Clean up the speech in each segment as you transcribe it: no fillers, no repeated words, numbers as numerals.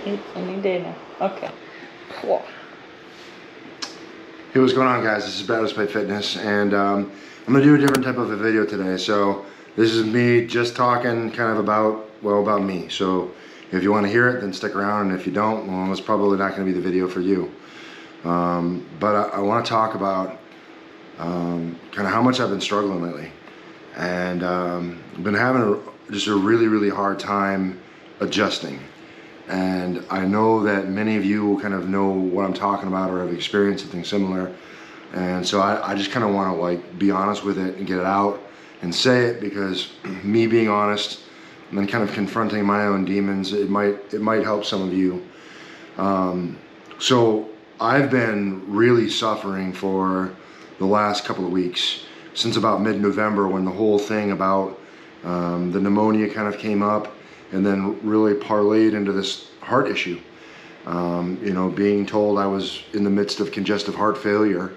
It's any day now. Okay. Cool. Hey, what's going on, guys? This is Despitefitness, and I'm gonna do a different type of a video today. So this is me just talking kind of about me. So if you want to hear it, then stick around, and if you don't, well, it's probably not going to be the video for you. But I want to talk about kind of how much I've been struggling lately, and I've been having just a really hard time adjusting. And I know that many of you kind of know what I'm talking about or have experienced something similar. And so I just kind of want to like be honest with it and get it out and say it, because me being honest and then kind of confronting my own demons, it might help some of you. So I've been really suffering for the last couple of weeks, since about mid-November, when the whole thing about the pneumonia kind of came up, and then really parlayed into this heart issue. You know, being told I was in the midst of congestive heart failure,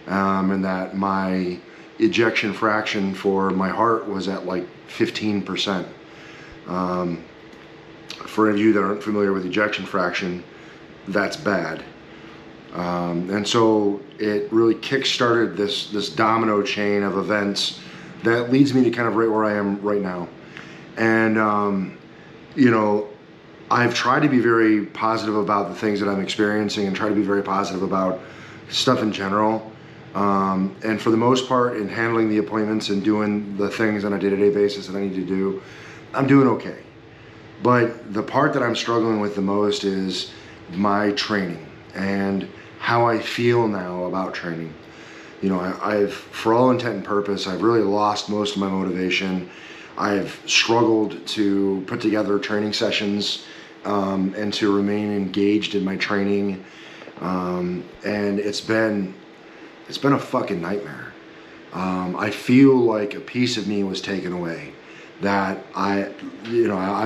and that my ejection fraction for my heart was at like 15%. For any of you that aren't familiar with ejection fraction, that's bad. And so it really kick-started this domino chain of events that leads me to kind of right where I am right now. And you know, I've tried to be very positive about the things that I'm experiencing and try to be very positive about stuff in general. And for the most part, in handling the appointments and doing the things on a day-to-day basis that I need to do, I'm doing okay. But the part that I'm struggling with the most is my training and how I feel now about training. You know, I've, for all intent and purpose, I've really lost most of my motivation. I've struggled to put together training sessions and to remain engaged in my training, and it's been a fucking nightmare. I feel like a piece of me was taken away, that I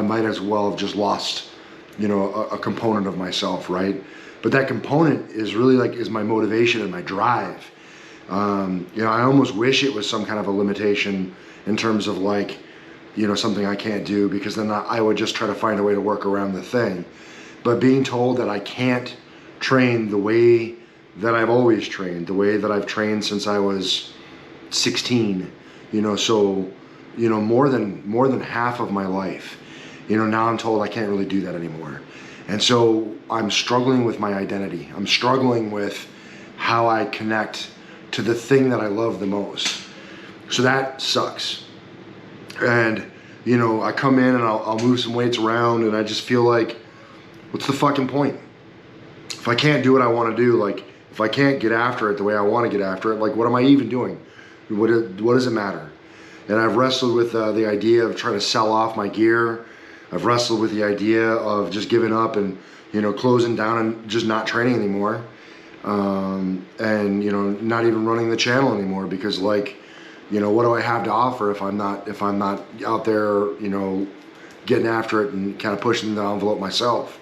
might as well have just lost, you know, a component of myself, right? But that component is really is my motivation and my drive. You know, I almost wish it was some kind of a limitation in terms of like, you know, something I can't do, because then I would just try to find a way to work around the thing. But being told that I can't train the way that I've always trained, the way that I've trained since I was 16, you know, so, you know, more than half of my life, you know, now I'm told I can't really do that anymore. And so I'm struggling with my identity. I'm struggling with how I connect to the thing that I love the most. So that sucks. And, you know, I come in and I'll move some weights around, and I just feel like, what's the fucking point? If I can't do what I want to do, like, if I can't get after it the way I want to get after it, like, what am I even doing? What does it matter? And I've wrestled with the idea of trying to sell off my gear. I've wrestled with the idea of just giving up and, you know, closing down and just not training anymore. And, you know, not even running the channel anymore, because, like, you know, what do I have to offer if I'm not out there, you know, getting after it and kind of pushing the envelope myself?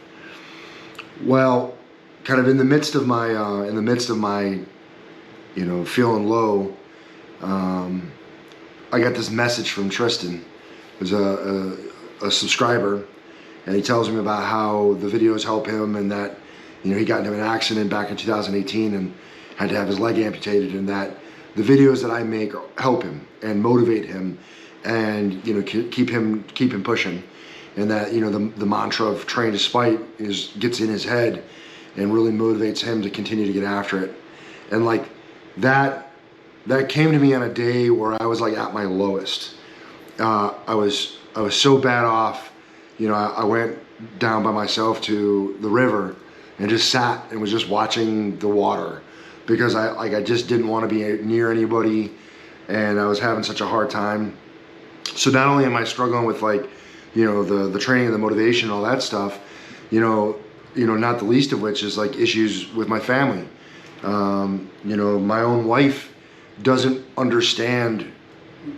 Well, kind of in the midst of my you know, feeling low, I got this message from Tristan, who's a subscriber, and he tells me about how the videos help him, and that, you know, he got into an accident back in 2018 and had to have his leg amputated, and that the videos that I make help him and motivate him, and, you know, keep him pushing, and that, you know, the mantra of train despite gets in his head and really motivates him to continue to get after it. And like that came to me on a day where I was like at my lowest. I was so bad off. You know, I went down by myself to the river and just sat and was just watching the water, because I just didn't want to be near anybody, and I was having such a hard time. So not only am I struggling with, like, you know, the training and the motivation and all that stuff, you know, not the least of which is like issues with my family. You know, my own wife doesn't understand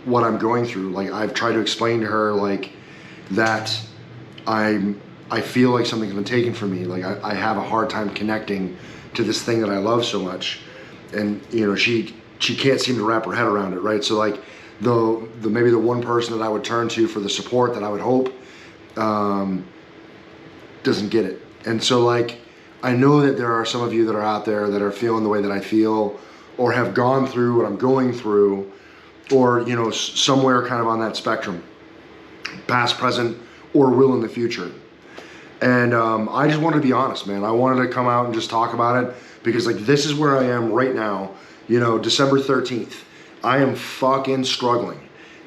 what I'm going through. Like, I've tried to explain to her, like, that I feel like something's been taken from me. Like, I have a hard time connecting to this thing that I love so much. And, you know, she can't seem to wrap her head around it, right? So, like, maybe the one person that I would turn to for the support that I would hope doesn't get it. And so like, I know that there are some of you that are out there that are feeling the way that I feel, or have gone through what I'm going through, or, you know, somewhere kind of on that spectrum, past, present, or will in the future. And I just wanted to be honest, man. I wanted to come out and just talk about it, because like, this is where I am right now, you know, December 13th. I am fucking struggling.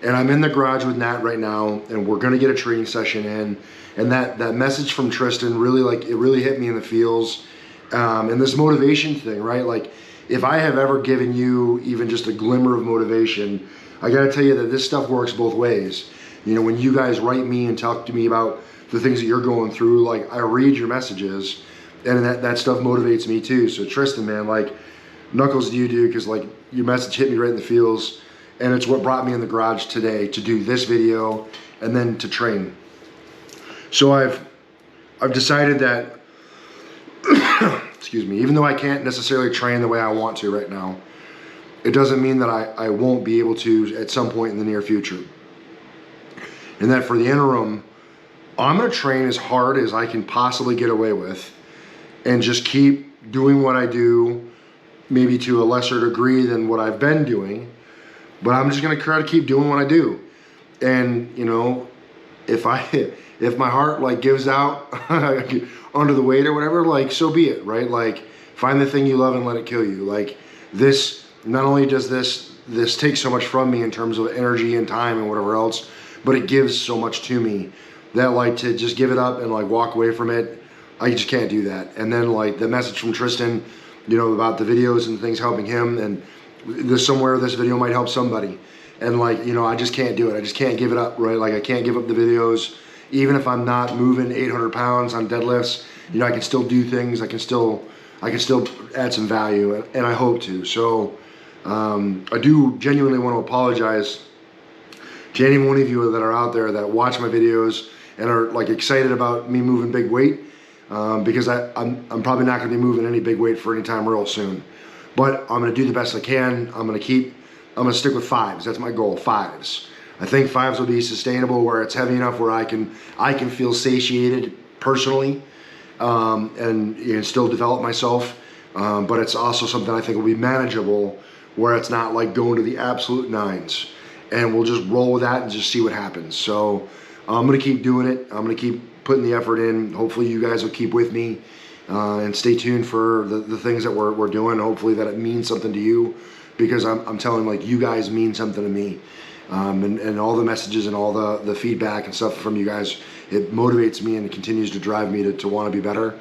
And I'm in the garage with Nat right now, and we're gonna get a training session in. And that message from Tristan really, like, it really hit me in the feels. And this motivation thing, right? Like, if I have ever given you even just a glimmer of motivation, I gotta tell you that this stuff works both ways. You know, when you guys write me and talk to me about the things that you're going through, like, I read your messages, and that stuff motivates me too. So Tristan, man, like, knuckles to you, dude, because like, your message hit me right in the feels, and it's what brought me in the garage today to do this video and then to train. So I've decided that, excuse me, even though I can't necessarily train the way I want to right now, it doesn't mean that I won't be able to at some point in the near future. And that for the interim, I'm gonna train as hard as I can possibly get away with, and just keep doing what I do, maybe to a lesser degree than what I've been doing, but I'm just gonna try to keep doing what I do. And, you know, if my heart like gives out under the weight or whatever, like, so be it, right? Like, find the thing you love and let it kill you. Like, this, not only does this take so much from me in terms of energy and time and whatever else, but it gives so much to me that, like, to just give it up and like walk away from it, I just can't do that. And then like the message from Tristan, you know, about the videos and things helping him, and there's somewhere this video might help somebody. And like, you know, I just can't do it. I just can't give it up, right? Like, I can't give up the videos. Even if I'm not moving 800 pounds on deadlifts, you know, I can still do things. I can still add some value, and I hope to. So I do genuinely want to apologize to any one of you that are out there that watch my videos and are like excited about me moving big weight, because I'm probably not going to be moving any big weight for any time real soon. But I'm going to do the best I can. I'm going to stick with 5s. That's my goal, 5s. I think 5s will be sustainable, where it's heavy enough where I can feel satiated personally, and you know, still develop myself. But it's also something I think will be manageable, where it's not like going to the absolute 9s. And we'll just roll with that and just see what happens. So I'm gonna keep doing it. I'm gonna keep putting the effort in. Hopefully you guys will keep with me, and stay tuned for the things that we're doing. Hopefully that it means something to you, because I'm telling, like, you guys mean something to me. And all the messages and all the feedback and stuff from you guys, it motivates me and it continues to drive me to want to be better.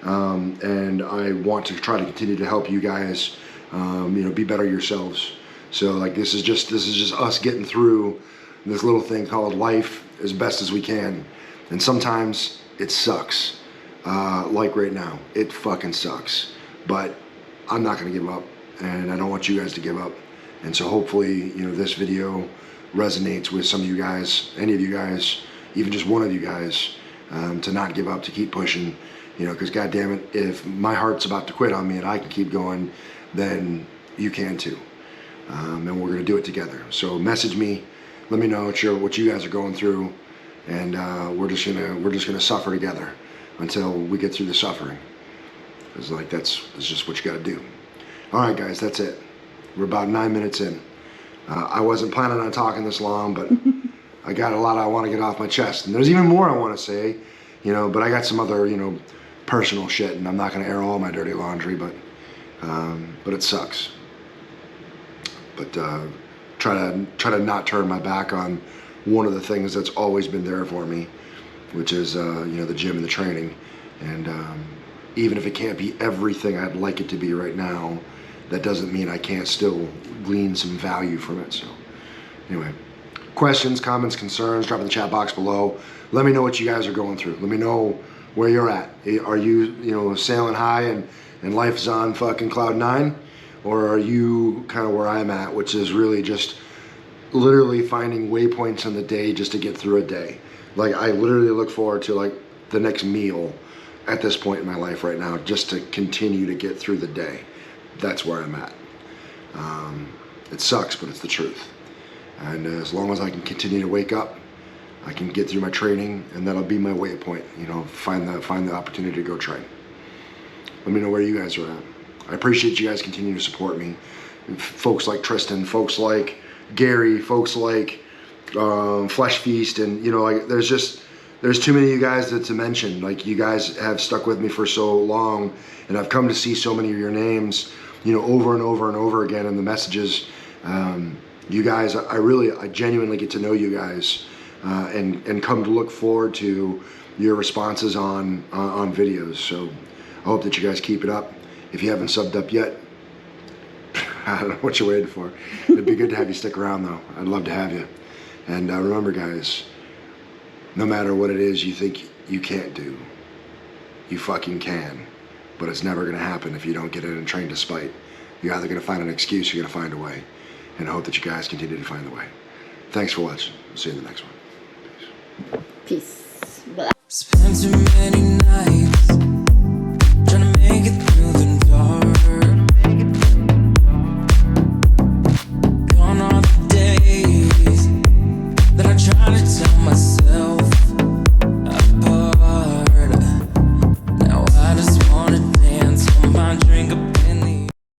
And I want to try to continue to help you guys, you know, be better yourselves. So like, this is just us getting through this little thing called life as best as we can. And sometimes it sucks. Like right now, it fucking sucks. But I'm not gonna give up, and I don't want you guys to give up. And so hopefully, you know, this video resonates with some of you guys, any of you guys, even just one of you guys, to not give up, to keep pushing, you know, because God damn it, if my heart's about to quit on me and I can keep going, then you can too. And we're gonna do it together. So message me, let me know what you guys are going through, and we're just gonna suffer together until we get through the suffering. It's like, it's just what you gotta do. All right, guys, that's it. We're about 9 minutes in. I wasn't planning on talking this long, but I got a lot I want to get off my chest, and there's even more I want to say, you know. But I got some other, you know, personal shit, and I'm not gonna air all my dirty laundry, but it sucks. But try to not turn my back on one of the things that's always been there for me, which is you know, the gym and the training. And even if it can't be everything I'd like it to be right now, that doesn't mean I can't still glean some value from it. So anyway, questions, comments, concerns, drop in the chat box below. Let me know what you guys are going through. Let me know where you're at. Are you know, sailing high and life's on fucking cloud 9? Or are you kind of where I'm at, which is really just literally finding waypoints in the day just to get through a day. Like, I literally look forward to like the next meal at this point in my life right now, just to continue to get through the day. That's where I'm at. It sucks, but it's the truth. And as long as I can continue to wake up, I can get through my training, and that'll be my waypoint. You know, find the opportunity to go train. Let me know where you guys are at. I appreciate you guys continuing to support me. Folks like Tristan, folks like Gary, folks like Flesh Feast, and you know, like there's too many of you guys to mention. Like, you guys have stuck with me for so long, and I've come to see so many of your names, you know, over and over and over again in the messages. You guys, I genuinely get to know you guys, and come to look forward to your responses on videos. So I hope that you guys keep it up. If you haven't subbed up yet, I don't know what you're waiting for. It'd be good to have you stick around, though. I'd love to have you. And remember, guys, no matter what it is you think you can't do, you fucking can. But it's never going to happen if you don't get in and train to spite. You're either going to find an excuse or you're going to find a way. And I hope that you guys continue to find the way. Thanks for watching. See you in the next one. Peace. Peace. Blah. Spent too many nights